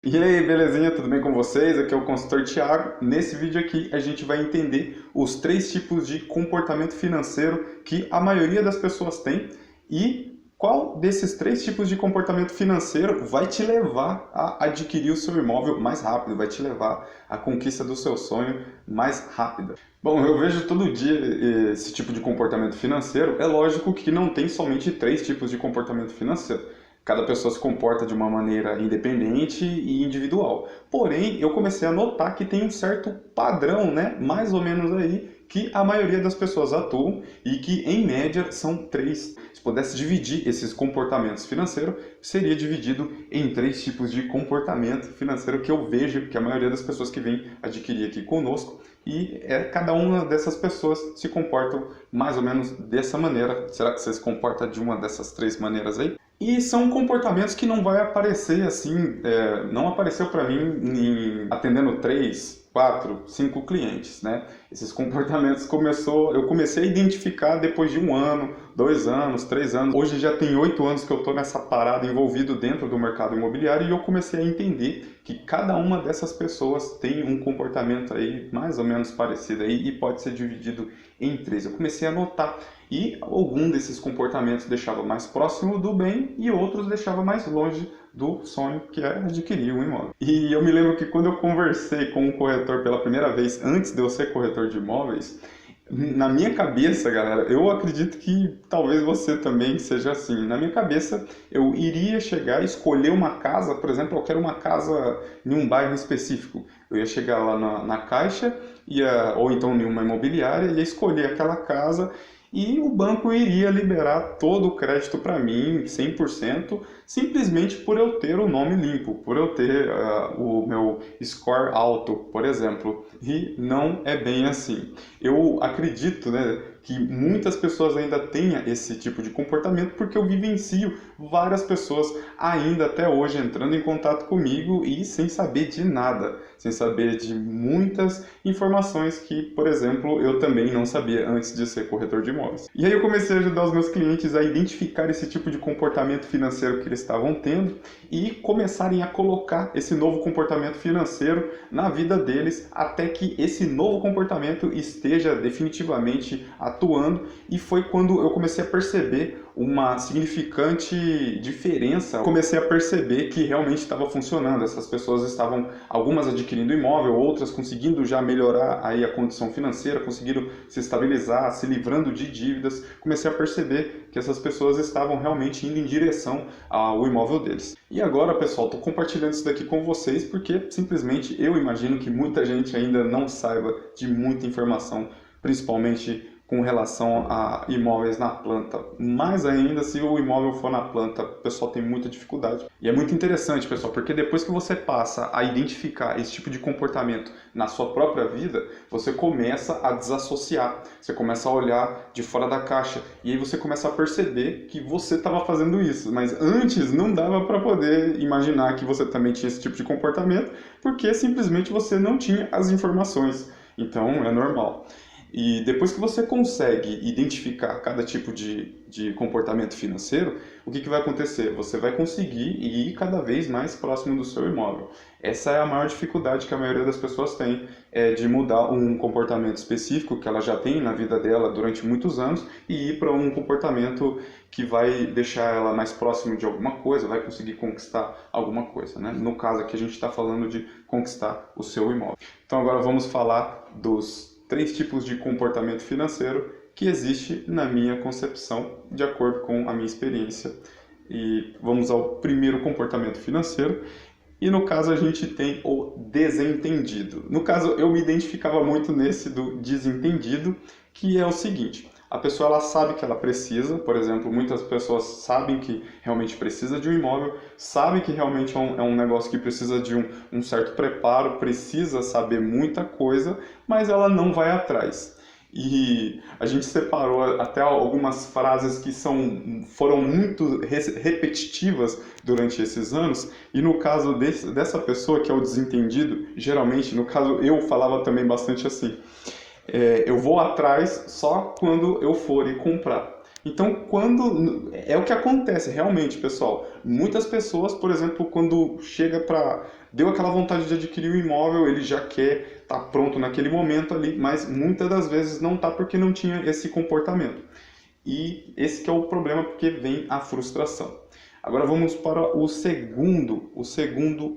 E aí, belezinha? Tudo bem com vocês? Aqui é o consultor Thiago. Nesse vídeo aqui a gente vai entender os três tipos de comportamento financeiro que a maioria das pessoas tem e qual desses três tipos de comportamento financeiro vai te levar a adquirir o seu imóvel mais rápido, vai te levar à conquista do seu sonho mais rápida. Bom, eu vejo todo dia esse tipo de comportamento financeiro. É lógico que não tem somente três tipos de comportamento financeiro. Cada pessoa se comporta de uma maneira independente e individual. Porém, eu comecei a notar que tem um certo padrão, né? Mais ou menos aí, que a maioria das pessoas atuam e que, em média, são três. Se pudesse dividir esses comportamentos financeiros, seria dividido em três tipos de comportamento financeiro que eu vejo que a maioria das pessoas que vêm adquirir aqui conosco e cada uma dessas pessoas se comportam mais ou menos dessa maneira. Será que você se comporta de uma dessas três maneiras aí? E são comportamentos que não vai aparecer assim, não apareceu para mim atendendo 3, 4, 5 clientes, né? Esses comportamentos eu comecei a identificar depois de 1 ano, 2 anos, 3 anos. Hoje já tem 8 anos que eu estou nessa parada envolvido dentro do mercado imobiliário e eu comecei a entender que cada uma dessas pessoas tem um comportamento aí mais ou menos parecido aí e pode ser dividido em três. Eu comecei a notar e algum desses comportamentos deixava mais próximo do bem e outros deixava mais longe do sonho, que é adquirir um imóvel. E eu me lembro que quando eu conversei com um corretor pela primeira vez, antes de eu ser corretor de imóveis, na minha cabeça, galera, eu acredito que talvez você também seja assim. Na minha cabeça, eu iria chegar e escolher uma casa, por exemplo, eu quero uma casa em um bairro específico. Eu ia chegar lá na Caixa, ou então em uma imobiliária, ia escolher aquela casa e o banco iria liberar todo o crédito para mim, 100%, simplesmente por eu ter o nome limpo, por eu ter o meu score alto, por exemplo. E não é bem assim. Eu acredito, né, que muitas pessoas ainda tenham esse tipo de comportamento porque eu vivencio várias pessoas ainda até hoje entrando em contato comigo e sem saber de nada, sem saber de muitas informações que, por exemplo, eu também não sabia antes de ser corretor de imóveis. E aí eu comecei a ajudar os meus clientes a identificar esse tipo de comportamento financeiro que eles estavam tendo e começarem a colocar esse novo comportamento financeiro na vida deles até que esse novo comportamento esteja definitivamente atuando, e foi quando eu comecei a perceber uma significante diferença. Comecei a perceber que realmente estava funcionando. Essas pessoas estavam, algumas adquirindo imóvel, outras conseguindo já melhorar aí a condição financeira, conseguiram se estabilizar, se livrando de dívidas. Comecei a perceber que essas pessoas estavam realmente indo em direção ao imóvel deles. E agora, pessoal, estou compartilhando isso daqui com vocês porque simplesmente eu imagino que muita gente ainda não saiba de muita informação, principalmente com relação a imóveis na planta. Mais ainda, se o imóvel for na planta, o pessoal tem muita dificuldade. E é muito interessante, pessoal, porque depois que você passa a identificar esse tipo de comportamento na sua própria vida, você começa a desassociar, você começa a olhar de fora da caixa, e aí você começa a perceber que você estava fazendo isso, mas antes não dava para poder imaginar que você também tinha esse tipo de comportamento, porque simplesmente você não tinha as informações. Então, é normal. E depois que você consegue identificar cada tipo de comportamento financeiro, o que vai acontecer? Você vai conseguir ir cada vez mais próximo do seu imóvel. Essa é a maior dificuldade que a maioria das pessoas tem, de mudar um comportamento específico que ela já tem na vida dela durante muitos anos e ir para um comportamento que vai deixar ela mais próximo de alguma coisa, vai conseguir conquistar alguma coisa, né? No caso aqui a gente está falando de conquistar o seu imóvel. Então agora vamos falar dos três tipos de comportamento financeiro que existe na minha concepção, de acordo com a minha experiência. E vamos ao primeiro comportamento financeiro. E no caso a gente tem o desentendido. No caso eu me identificava muito nesse do desentendido, que é o seguinte: a pessoa ela sabe que ela precisa, por exemplo, muitas pessoas sabem que realmente precisa de um imóvel, sabem que realmente é um negócio que precisa de um certo preparo, precisa saber muita coisa, mas ela não vai atrás. E a gente separou até algumas frases que foram muito repetitivas durante esses anos, e no caso dessa pessoa que é o desentendido, geralmente, no caso eu falava também bastante assim: eu vou atrás só quando eu for ir comprar. Então, é o que acontece realmente, pessoal. Muitas pessoas, por exemplo, quando chega para deu aquela vontade de adquirir o imóvel, ele já quer estar pronto naquele momento ali, mas muitas das vezes não está porque não tinha esse comportamento. E esse que é o problema, porque vem a frustração. Agora vamos para o segundo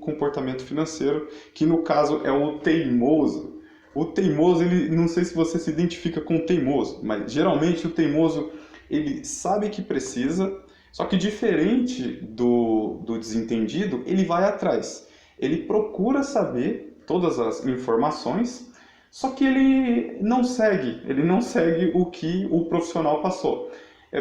comportamento financeiro, que no caso é o teimoso. O teimoso, ele, não sei se você se identifica com o teimoso, mas geralmente o teimoso, ele sabe que precisa, só que diferente do desentendido, ele vai atrás. Ele procura saber todas as informações, só que ele não segue o que o profissional passou.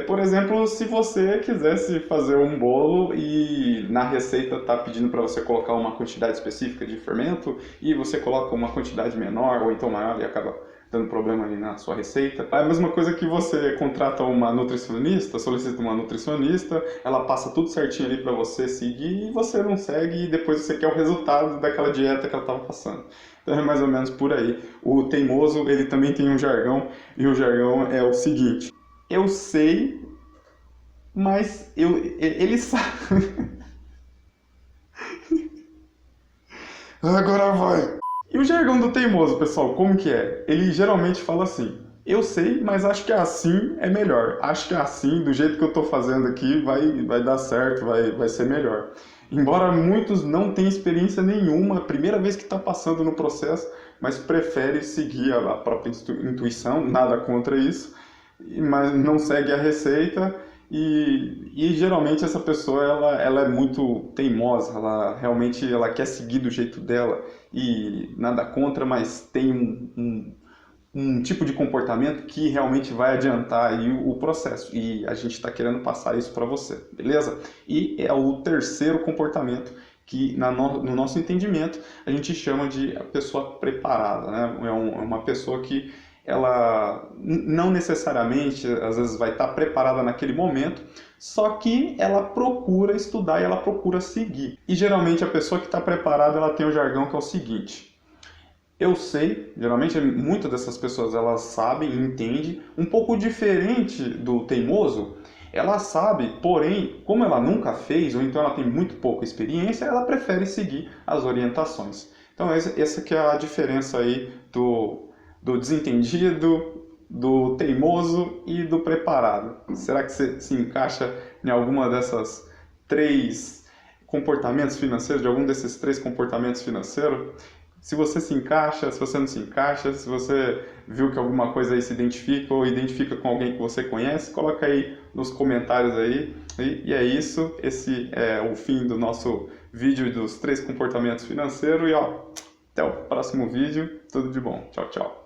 Por exemplo, se você quisesse fazer um bolo e na receita está pedindo para você colocar uma quantidade específica de fermento e você coloca uma quantidade menor ou então maior e acaba dando problema ali na sua receita. É a mesma coisa que você contrata uma nutricionista, solicita uma nutricionista, ela passa tudo certinho ali para você seguir e você não segue e depois você quer o resultado daquela dieta que ela estava passando. Então é mais ou menos por aí. O teimoso, ele também tem um jargão e o jargão é o seguinte: eu sei, mas ele sabe. Agora vai. E o jargão do teimoso, pessoal, como que é? Ele geralmente fala assim: eu sei, mas acho que assim é melhor. Acho que assim, do jeito que eu estou fazendo aqui, vai dar certo, vai ser melhor. Embora muitos não tenham experiência nenhuma, primeira vez que está passando no processo, mas prefere seguir a própria intuição, nada contra isso, mas não segue a receita e geralmente essa pessoa ela é muito teimosa, ela realmente ela quer seguir do jeito dela e nada contra, mas tem um tipo de comportamento que realmente vai adiantar aí o processo e a gente está querendo passar isso para você, beleza? E é o terceiro comportamento que no nosso entendimento a gente chama de a pessoa preparada, né? É uma pessoa que ela não necessariamente, às vezes, vai estar preparada naquele momento, só que ela procura estudar e ela procura seguir. E geralmente a pessoa que está preparada, ela tem o jargão que é o seguinte: eu sei, geralmente muitas dessas pessoas elas sabem e entendem, um pouco diferente do teimoso, ela sabe, porém, como ela nunca fez, ou então ela tem muito pouca experiência, ela prefere seguir as orientações. Então essa que é a diferença aí do desentendido, do teimoso e do preparado. Será que você se encaixa em alguma dessas três comportamentos financeiros, de algum desses três comportamentos financeiros? Se você se encaixa, se você não se encaixa, se você viu que alguma coisa aí se identifica ou identifica com alguém que você conhece, coloca aí nos comentários aí. E é isso, esse é o fim do nosso vídeo dos três comportamentos financeiros e ó, até o próximo vídeo, tudo de bom, tchau, tchau.